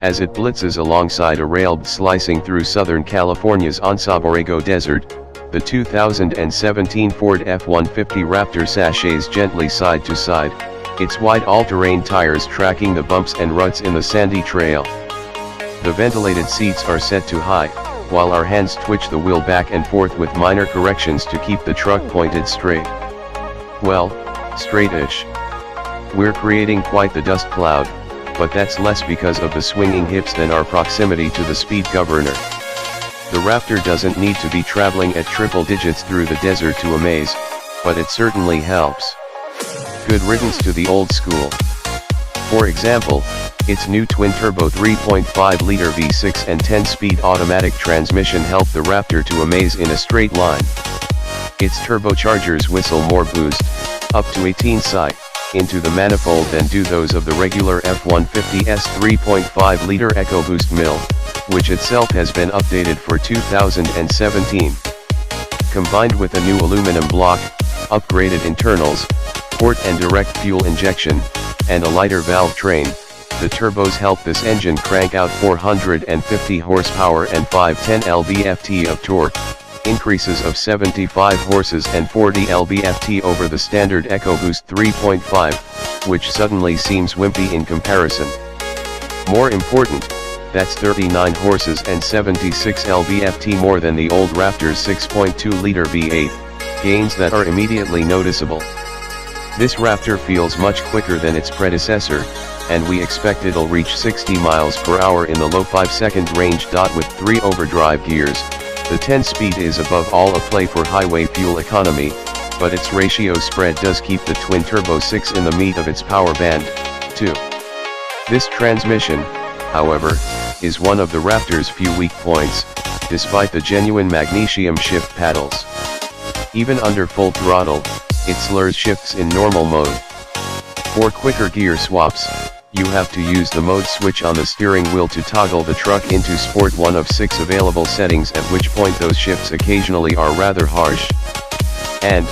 as it blitzes alongside a railbed slicing through Southern California's Anza-Borrego desert. The 2017 Ford F-150 Raptor sashays gently side to side, its wide all-terrain tires tracking the bumps and ruts in the sandy trail. The ventilated seats are set to high, while our hands twitch the wheel back and forth with minor corrections to keep the truck pointed straight. Well, straight-ish. We're creating quite the dust cloud, but that's less because of the swinging hips than our proximity to the speed governor. The Raptor doesn't need to be traveling at triple digits through the desert to amaze, but it certainly helps. Good riddance to the old school. For example, its new twin-turbo 3.5-liter V6 and 10-speed automatic transmission help the Raptor to amaze in a straight line. Its turbochargers whistle more boost, up to 18 psi, into the manifold than do those of the regular F-150's 3.5-liter EcoBoost mill, which itself has been updated for 2017. Combined with a new aluminum block, upgraded internals, port and direct fuel injection, and a lighter valve train, the turbos help this engine crank out 450 horsepower and 510 lb-ft of torque, increases of 75 horses and 40 lb-ft over the standard EcoBoost 3.5, which suddenly seems wimpy in comparison. More important, that's 39 horses and 76 lb-ft more than the old Raptor's 6.2-liter V8, gains that are immediately noticeable. This Raptor feels much quicker than its predecessor, and we expect it'll reach 60 miles per hour in the low 5-second range. With 3 overdrive gears, the 10-speed is above all a play for highway fuel economy, but its ratio spread does keep the twin-turbo 6 in the meat of its power band, too. This transmission, however, is one of the Raptor's few weak points, despite the genuine magnesium shift paddles. Even under full throttle, it slurs shifts in normal mode. For quicker gear swaps, you have to use the mode switch on the steering wheel to toggle the truck into Sport, one of 6 available settings, at which point those shifts occasionally are rather harsh. And,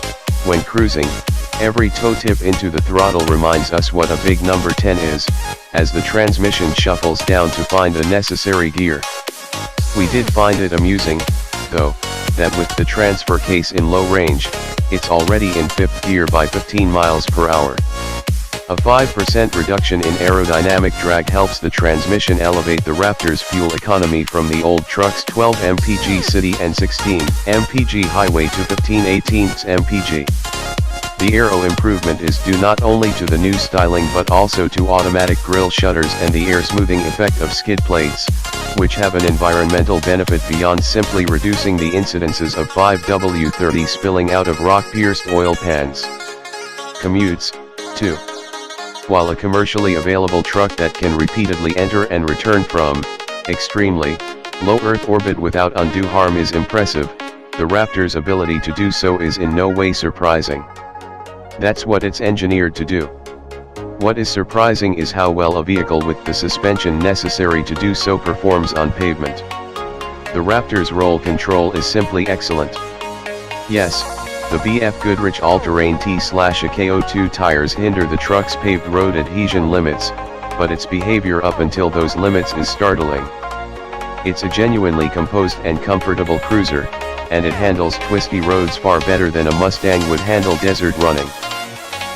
when cruising, every toe tip into the throttle reminds us what a big number 10 is, as the transmission shuffles down to find the necessary gear. We did find it amusing, though, that with the transfer case in low range, it's already in 5th gear by 15 miles per hour. A 5% reduction in aerodynamic drag helps the transmission elevate the Raptor's fuel economy from the old truck's 12 mpg city and 16 mpg highway to 15/18 mpg. The aero improvement is due not only to the new styling but also to automatic grille shutters and the air smoothing effect of skid plates, which have an environmental benefit beyond simply reducing the incidences of 5W30 spilling out of rock-pierced oil pans. Commutes, too. While a commercially available truck that can repeatedly enter and return from extremely low Earth orbit without undue harm is impressive, the Raptor's ability to do so is in no way surprising. That's what it's engineered to do. What is surprising is how well a vehicle with the suspension necessary to do so performs on pavement. The Raptor's roll control is simply excellent. Yes, the BF Goodrich all-terrain T/KO2 tires hinder the truck's paved road adhesion limits, but its behavior up until those limits is startling. It's a genuinely composed and comfortable cruiser, and it handles twisty roads far better than a Mustang would handle desert running.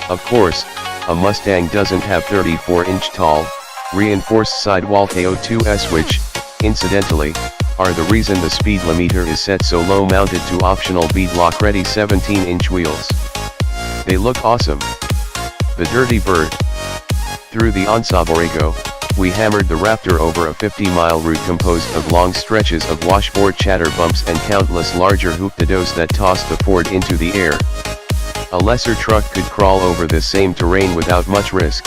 Of course, a Mustang doesn't have 34-inch tall, reinforced sidewall KO2s which, incidentally, are the reason the speed limiter is set so low, mounted to optional beadlock-ready 17-inch wheels. They look awesome. The Dirty Bird. Through the Anza-Borrego, we hammered the Raptor over a 50-mile route composed of long stretches of washboard chatter bumps and countless larger hoop-de-dos that tossed the Ford into the air. A lesser truck could crawl over this same terrain without much risk.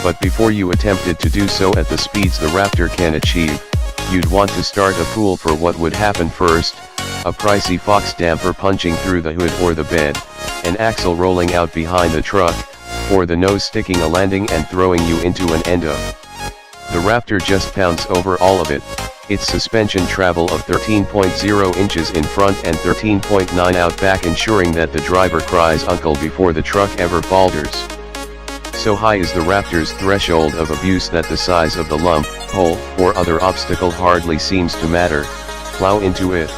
But before you attempted to do so at the speeds the Raptor can achieve, you'd want to start a pool for what would happen first: a pricey Fox damper punching through the hood or the bed, an axle rolling out behind the truck, or the nose sticking a landing and throwing you into an endo. The Raptor just pounds over all of it, its suspension travel of 13.0 inches in front and 13.9 out back, ensuring that the driver cries uncle before the truck ever falters. So high is the Raptor's threshold of abuse that the size of the lump, hole, or other obstacle hardly seems to matter. Plow into it,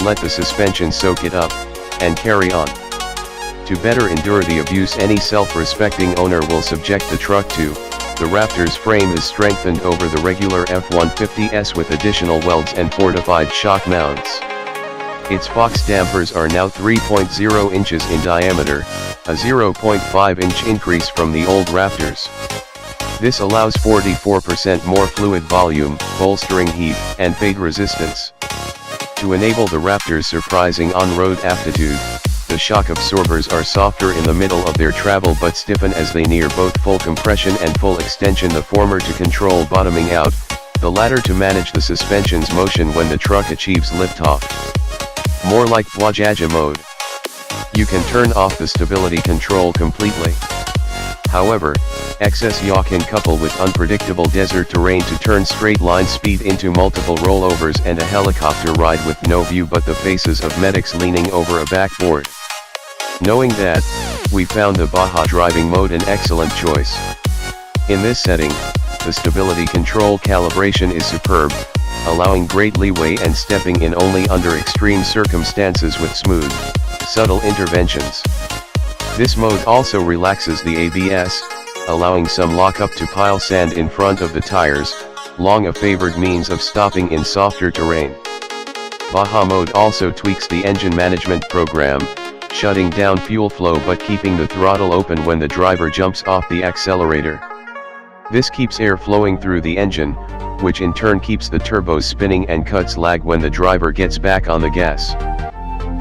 let the suspension soak it up, and carry on. To better endure the abuse any self-respecting owner will subject the truck to, the Raptor's frame is strengthened over the regular F-150's with additional welds and fortified shock mounts. Its box dampers are now 3.0 inches in diameter, a 0.5-inch increase from the old Raptors. This allows 44% more fluid volume, bolstering heat and fade resistance. To enable the Raptor's surprising on-road aptitude, the shock absorbers are softer in the middle of their travel but stiffen as they near both full compression and full extension, the former to control bottoming out, the latter to manage the suspension's motion when the truck achieves liftoff. More like Bajaja mode. You can turn off the stability control completely. However, excess yaw can couple with unpredictable desert terrain to turn straight line speed into multiple rollovers and a helicopter ride with no view but the faces of medics leaning over a backboard. Knowing that, we found the Baja driving mode an excellent choice. In this setting, the stability control calibration is superb, allowing great leeway and stepping in only under extreme circumstances with smooth, subtle interventions. This mode also relaxes the ABS, allowing some lockup to pile sand in front of the tires, long a favored means of stopping in softer terrain. Baja mode also tweaks the engine management program, shutting down fuel flow but keeping the throttle open when the driver jumps off the accelerator. This keeps air flowing through the engine, which in turn keeps the turbos spinning and cuts lag when the driver gets back on the gas.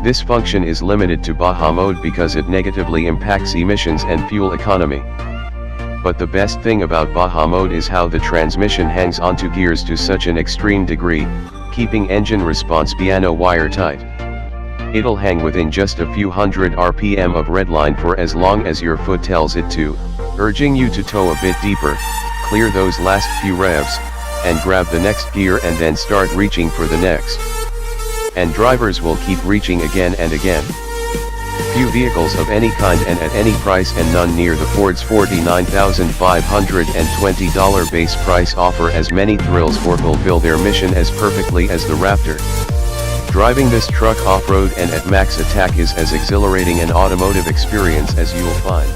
This function is limited to Baja mode because it negatively impacts emissions and fuel economy. But the best thing about Baja mode is how the transmission hangs onto gears to such an extreme degree, keeping engine response piano wire tight. It'll hang within just a few hundred RPM of redline for as long as your foot tells it to, urging you to tow a bit deeper, clear those last few revs, and grab the next gear and then start reaching for the next. And drivers will keep reaching again and again. Few vehicles of any kind and at any price, and none near the Ford's $49,520 base price, offer as many thrills or fulfill their mission as perfectly as the Raptor. Driving this truck off-road and at max attack is as exhilarating an automotive experience as you'll find.